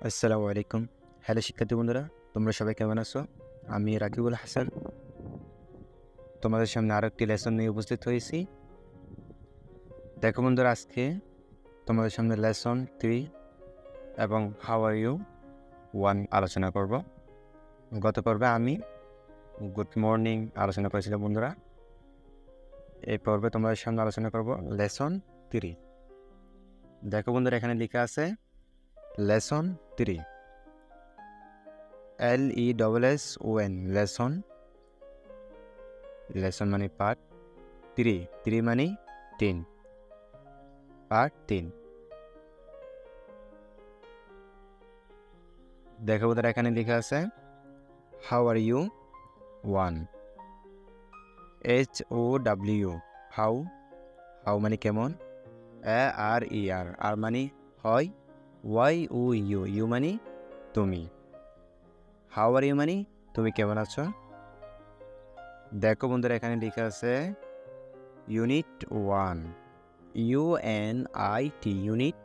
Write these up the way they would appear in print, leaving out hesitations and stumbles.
আসসালামু আলাইকুম। হ্যালো শিক্ষার্থী বন্ধুরা, তোমরা সবাই কেমন আছো? আমি রাকিবুল হাসান তোমাদের সামনে আরো একটি লেসন নিয়ে উপস্থিত হয়েছি। দেখো বন্ধুরা, আজকে তোমাদের সামনে লেসন 3 এবং হাউ আর ইউ 1 আলোচনা করব। গত পর্বে আমি গুড মর্নিং আলোচনা করেছিলাম বন্ধুরা। এই পর্বে তোমাদের সামনে আলোচনা করব লেসন 3। দেখো বন্ধুরা, এখানে লেখা আছে লেসন 3, LESSON লেসন। লেসন মানে পার্ট, 3 মানে 3, পার্ট 3। দেখো বন্ধুরা, এখানে লেখা আছে how are you 1, HOW how. How মানে কেমন, ARER আর মানে হয়, YOU মানে তুমি। হাউ আর ইউ মানে তুমি কেমন আছো। দেখো বন্ধুরা, এখানে লেখা আছে ইউনিট 1, UNIT ইউনিট।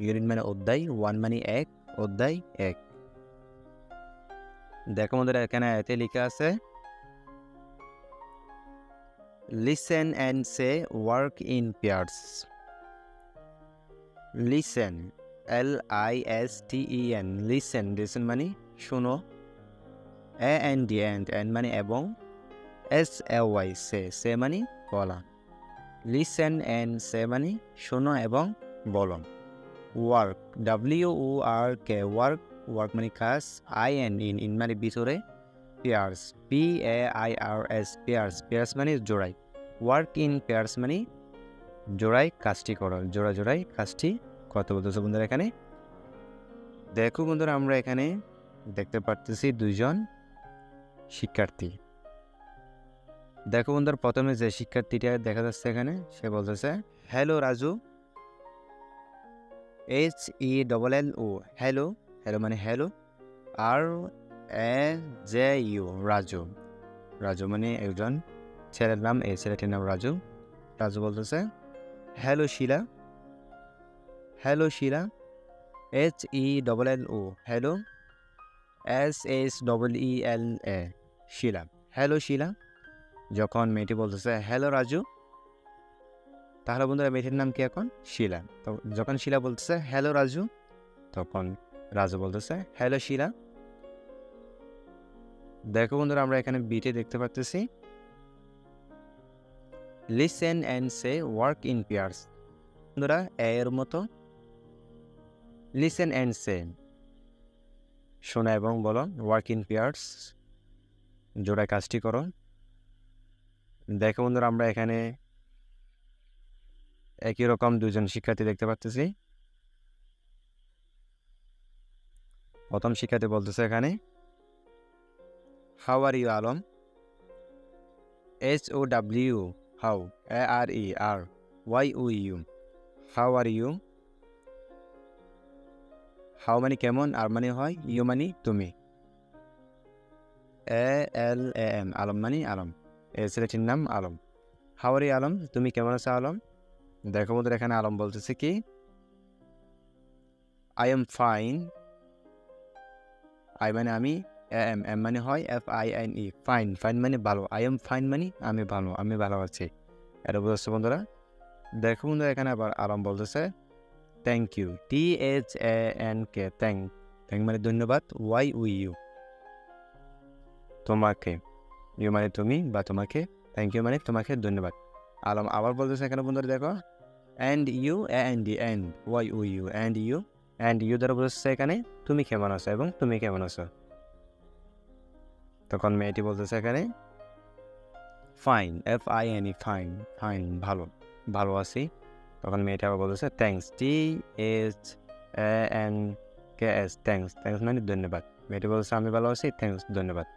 ইউনিট মানে অধ্যায়, 1 মানে 1, অধ্যায় 1। দেখো বন্ধুরা, এখানে এতে লেখা আছে listen and say work in pairs. Listen, LISTEN listen. Listen মানে শোনো, and মানে এবং, SAY সে মানে বলা। লিসেন অ্যান্ড সে মানে শোনো এবং বলো। Work, WORK work. ওয়ার্ক মানে কাজ, ইন মানে ভিতরে, পেয়ার্স PAIRS পেয়ার্স। পেয়ার্স মানে জোড়াই। ওয়ার্ক ইন পেয়ার্স মানে জোড়াই কাজটি করো, জোড়াই কাজটি কত বলতেছে বন্ধুরা এখানে। দেখো বন্ধুরা, আমরা এখানে দেখতে পারতেছি দুইজন শিক্ষার্থী। দেখো বন্ধুরা, প্রথমে যে শিক্ষার্থীটা দেখা যাচ্ছে এখানে, সে বলতেছে hello Raju, HELLO hello. Hello মানে হ্যালো, RAJU রাজু। রাজু মানে একজন ছেলের নাম, এই ছেলেটির নাম রাজু। রাজু বলতেছে হ্যালো শিলা। হ্যালো শিলা, HELLO হ্যালো, SHEELA শিলা। হ্যালো শিলা। যখন মেয়েটি বলতেছে হ্যালো রাজু, তাহলে বন্ধুরা মেয়েটির নাম কি এখন? শিলা। তো যখন শিলা বলতেছে হ্যালো রাজু, তখন রাজু বলতেছে হ্যালো শিলা। দেখো বন্ধুরা, আমরা এখানে বিটে দেখতে পাচ্ছি listen and say work in pairs. বন্ধুরা এর মতো লিসেন অ্যান্ড সে শোনা এবং বলো, ওয়ার্ক ইন পেয়ার্স জোড়ায় কাজটি করো। দেখো বন্ধুরা, আমরা এখানে একই রকম দুজন শিক্ষার্থী দেখতে পাচ্ছি। প্রথম শিক্ষার্থী বলতেছে এখানে how are you Alam, HOW how, ARERYOU how are you. How মানে কেমন, আর মানে হয়, ইউ মানে তুমি, ALAM আলম মানে আলম, এই ছেলেটির নাম Alam. How are you Alam, তুমি কেমন আছো আলম। দেখো বন্ধুরা, এখানে আলম বলতেছে কি আই এম ফাইন। আই মানে আমি, এম মানে হয়, FINE ফাইন। ফাইন মানে ভালো, আই এম ফাইন মানে আমি ভালো, আমি ভালো আছি। এটা বুঝতে বন্ধুরা। দেখো বন্ধুরা, এখানে আবার আলম বলতেছে থ্যাংক ইউ, THANK থ্যাংক মানে ধন্যবাদ, YOU তোমাকে, ইউ মানে তুমি বা তোমাকে, থ্যাংক ইউ মানে তোমাকে ধন্যবাদ। আলম আবার বলতেছে এখানে বন্ধুরা, দেখো and you, and YOU and you দ্বারা বলতেছে এখানে তুমি কেমন আছো এবং তুমি কেমন আছো। তখন মেয়েটি বলতেছে এখানে ফাইন, FINE ফাইন, ফাইন ভালো, ভালো আছি। তখন মেয়েটা আবার বলতেছে থ্যাংকস, THANKS থ্যাংকস মানে ধন্যবাদ। মেয়েটি বলতেছে আমি ভালো আছি, থ্যাংকস ধন্যবাদ।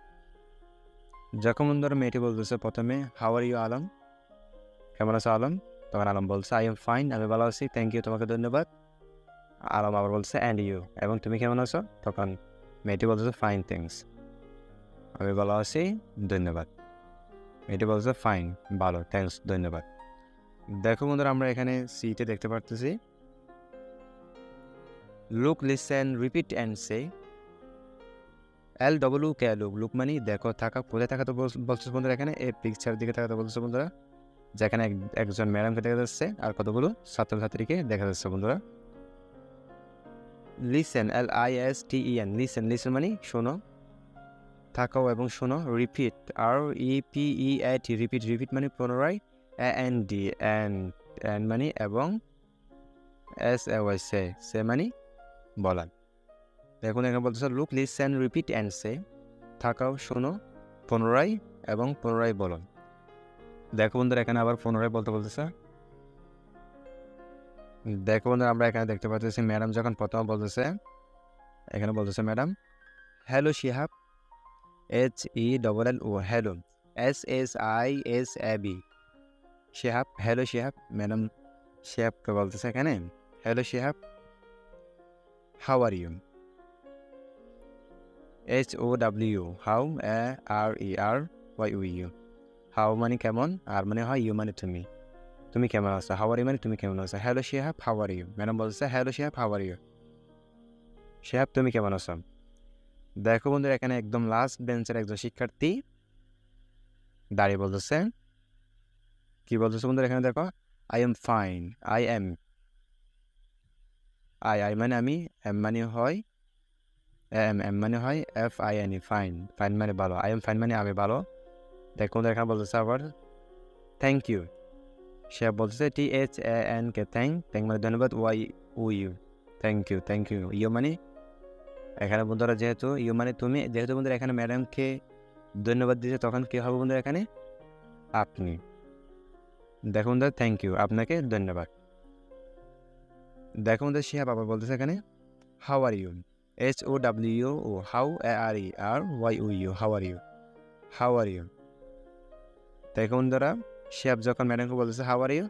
যখন বন্ধুরা মেয়েটি বলতেছে প্রথমে হাউ আর ইউ আলম, কেমন আছো আলম, তখন আলম বলছে আই এম ফাইন, আমি ভালো আছি, থ্যাংক ইউ তোমাকে ধন্যবাদ। আলম আবার বলছে অ্যান্ড ইউ এবং তুমি কেমন আছো। তখন মেয়েটি বলতেছে ফাইন থ্যাংকস, আমি ভালো আছি, ধন্যবাদ। মেয়েটি বলছে ফাইন ভালো, থ্যাংকস ধন্যবাদ। দেখো বন্ধুরা, আমরা এখানে সিটে দেখতে পারতেছি look, listen, repeat and say. LWK look মানে দেখো, থাকা, কোথায় থাকা তো বলছো বন্ধুরা, এখানে এই পিকচার দিকে থাকাতে বলছো বন্ধুরা, যেখানে একজন ম্যাডামকে দেখা যাচ্ছে আর কতগুলো ছাত্রছাত্রীকে দেখা যাচ্ছে বন্ধুরা। লিসেন, LISTEN, লিসেন মানে শোনো, থাকাও এবং শোনো। রিপিট, REPEAT, রিপিট মানে পুনরায়। AND, অ্যান্ড মানে এবং। SAY, সে মানে বলা। দেখুন এখানে বলতেছে লুক, লিসেন, রিপিট অ্যান্ড সে, থাকাও, শোনো, পুনরায় এবং পুনরায় বলো। দেখো বন্ধুরা এখানে আবার পুনরায় বলতে বলতেছে। দেখো বন্ধুরা আমরা এখানে দেখতে পাচ্ছি ম্যাডাম যখন প্রথম বলতেছে, এখানে বলতেছে madam hello Shihab, HELLO, hello, SSISAB, Shihab, hello Shihab. Madam শিহাবকে বলতেছে এখানে hello Shihab, how are you, HOW, how, RERYU, how মানে কেমন, আর মানে হয়, ইউ মানে তুমি, তুমি কেমন আছো। হাউ আর ইউ মানে তুমি কেমন আছো। Hello Shihab, how are you. Madam বলতেছে hello Shihab, how are you, Shihab তুমি কেমন আছো। দেখো বন্ধুরা এখানে একদম লাস্ট বেঞ্চের একজন শিক্ষার্থী দাঁড়িয়ে বলতেছে, কি বলতেছে বন্ধুরা এখানে দেখো, I am fine, I am, I মানে আমি, এম মানে হয়, এম মানে হয় FINE, ফাইন, ফাইন মানে ভালো। আই এম ফাইন মানে আমি ভালো। দেখো বন্ধুরা এখানে বলতেছে আবার থ্যাংক ইউ, সে বলতেছে THANK, থ্যাংক মানে ধন্যবাদ, YOU, থ্যাংক ইউ। ইউ মানে এখানে বন্ধুরা যেহেতু ইউ মানে তুমি, যেহেতু বন্ধুরা এখানে ম্যাডামকে ধন্যবাদ দিয়েছে, তখন কি হবে বন্ধুরা এখানে আপনি। দেখো বন্ধুরা থ্যাংক ইউ, আপনাকে ধন্যবাদ। দেখো বন্ধুরা শিহাব আবার বলতেছে এখানে how are you, HOWO, how, ARERYU, how are you, how are you. দেখো বন্ধুরা শিহাব যখন ম্যাডামকে বলতেছে হাউ আর ইউ,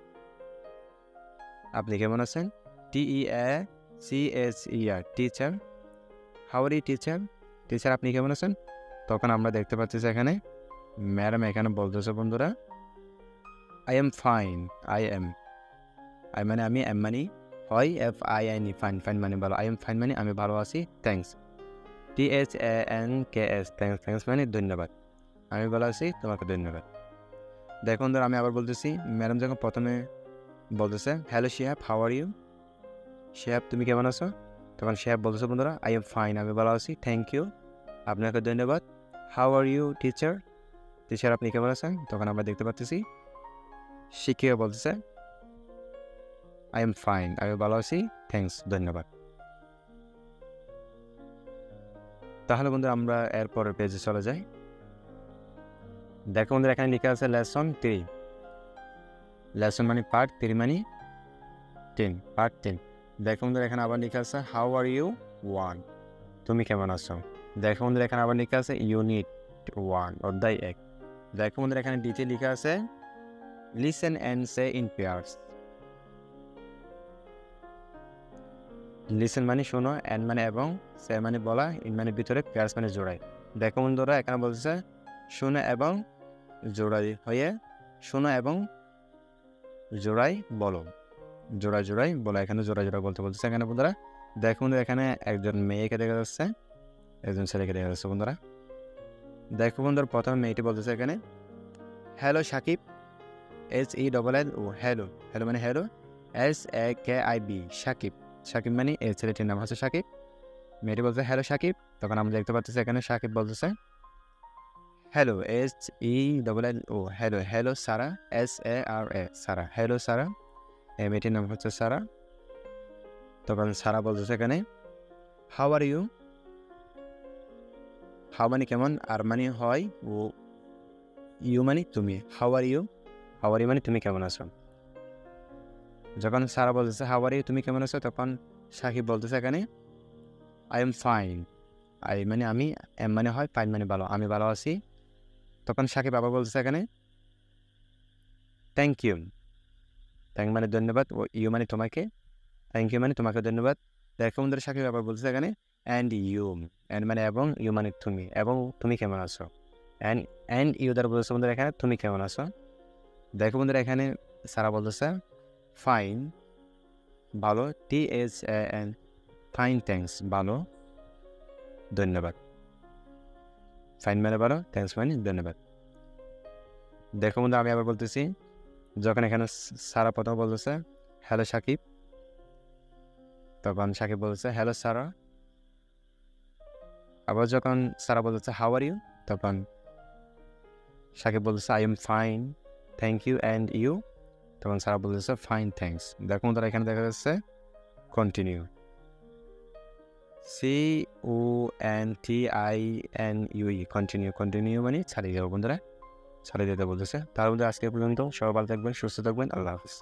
আপনি কেমন আছেন, TEACHER, teacher, how are you teacher, teacher আপনি কেমন আছেন। তখন আমরা দেখতে পাচ্ছি এখানে ম্যাডাম এখানে বলতেছে বন্ধুরা আই এম ফাইন, আই মানে আমি, এম মানে হয়, FINE, ফাইন, ফাইন মানে ভালো। আই এম ফাইন মানে আমি ভালো আছি। থ্যাংকস, THANKS, থ্যাংকস মানে ধন্যবাদ, আমি ভালো আছি, তোমাকে ধন্যবাদ। দেখুন ধর আমি আবার বলতেছি, ম্যাডাম যখন প্রথমে বলতেছে hello Shihab, how are you, Shihab তুমি কেমন আছো, তখন শিহাব বলতেছে বন্ধুরা আই এম ফাইন, আমি ভালো আছি, থ্যাংক ইউ, আপনাকে ধন্যবাদ। How are you teacher, teacher আপনি কেমন আছেন। তখন আমরা দেখতে পাচ্ছি শিক্ষিকা বলতেছে আই এম ফাইন, আমি ভালো আছি, থ্যাংকস, ধন্যবাদ। তাহলে বন্ধুরা আমরা এরপরের পেজে চলে যাই। দেখো বন্ধুরা এখানে লেখা আছে লেসন 3, লেসন মানে পার্ট, 3 মানে 10, পার্ট 10। দেখো বন্ধুরা এখানে আবার লেখা আছে হাউ আর ইউ 1, তুমি কেমন আছো। দেখো বন্ধুরা এখানে আবার লেখা আছে ইউনিট 1, অধ্যায় 1। দেখো বন্ধুরা এখানে ডিতে লেখা আছে listen and say in pairs. Listen মানে শোনো, অ্যান্ড মানে এবং, সে মানে বলা, ইন মানে ভিতরে, পেয়ার্স মানে জোড়াই। দেখো বন্ধুরা এখানে বলতেছে শোনো এবং জোড়াই হয়ে, শোনো এবং জোড়াই বলো, জোড়াই বলো। এখানে জোড়াই বলতে বলতেছে এখানে বন্ধুরা। দেখো বন্ধুরা এখানে একজন মেয়েকে দেখা যাচ্ছে, একজন ছেলেকে দেখা যাচ্ছে বন্ধুরা। দেখো বন্ধুরা প্রথমে মেয়েটি বলতেছে এখানে hello Sakib, HELLO, hello, hello মানে হ্যালো, SAKIB, সাকিব, সাকিব মানে এই ছেলেটির নাম হচ্ছে সাকিব। মেয়েটি বলছে হ্যালো সাকিব। তখন আমরা দেখতে পাচ্ছি এখানে সাকিব বলতেছে হ্যালো, HELLO, হ্যালো, হ্যালো সারা, SARA, সারা, হ্যালো সারা, এই মেয়েটির নাম হচ্ছে সারা। তখন সারা বলতেছে এখানে হাউ আর ইউ, হাউ মানে কেমন, আর মানে হয়, ও ইউ মানে তুমি, how are you, how are you মানে তুমি কেমন আছো। যখন সারা বলতেছে হাউ আর ইউ, তুমি কেমন আছো, তখন সাকিব বলতেছে এখানে আই এম ফাইন, আই মানে আমি, এম মানে হয়, ফাইন মানে ভালো, আমি ভালো আছি। তখন সাকিব আবার বলতেছে এখানে থ্যাংক ইউ, থ্যাংক মানে ধন্যবাদ, ও ইউ মানে তোমাকে, থ্যাংক ইউ মানে তোমাকে ধন্যবাদ। দেখো বন্ধুরা সাকিব আবার বলতেছে এখানে অ্যান্ড ইউ, অ্যান্ড মানে এবং, ইউ মানে তুমি, এবং তুমি কেমন আছো। অ্যান্ড ইউ দ্বারা বলতেছে বন্ধুরা এখানে তুমি কেমন আছো। দেখো বন্ধুরা এখানে সারা বলতেছে ফাইন, ভালো, THAN, ফাইন থ্যাঙ্কস ভালো, ধন্যবাদ। ফাইন মানে ভালো, থ্যাঙ্কস মানে ধন্যবাদ। দেখো বন্ধু, আমি আবার বলতেছি, যখন এখানে সারা প্রথম বলতেছে হ্যালো সাকিব, তখন সাকিব বলছে হ্যালো সারা। আবার যখন সারা বলতেছে হাউ আর ইউ, তখন সাকিব বলতেছে I am fine thank you and you, তখন সারা বলতেছে ফাইন থ্যাঙ্কস। দেখো তারা এখানে দেখা যাচ্ছে কন্টিনিউ, CONTINUE, কন্টিনিউ। কন্টিনিউ মানে ছাড়িয়ে যাবো বন্ধুরা, ছাড়িয়ে দিতে বলতেছে। তার মধ্যে আজকে পর্যন্ত সবাই ভালো থাকবেন, সুস্থ থাকবেন, আল্লাহ হাফিজ।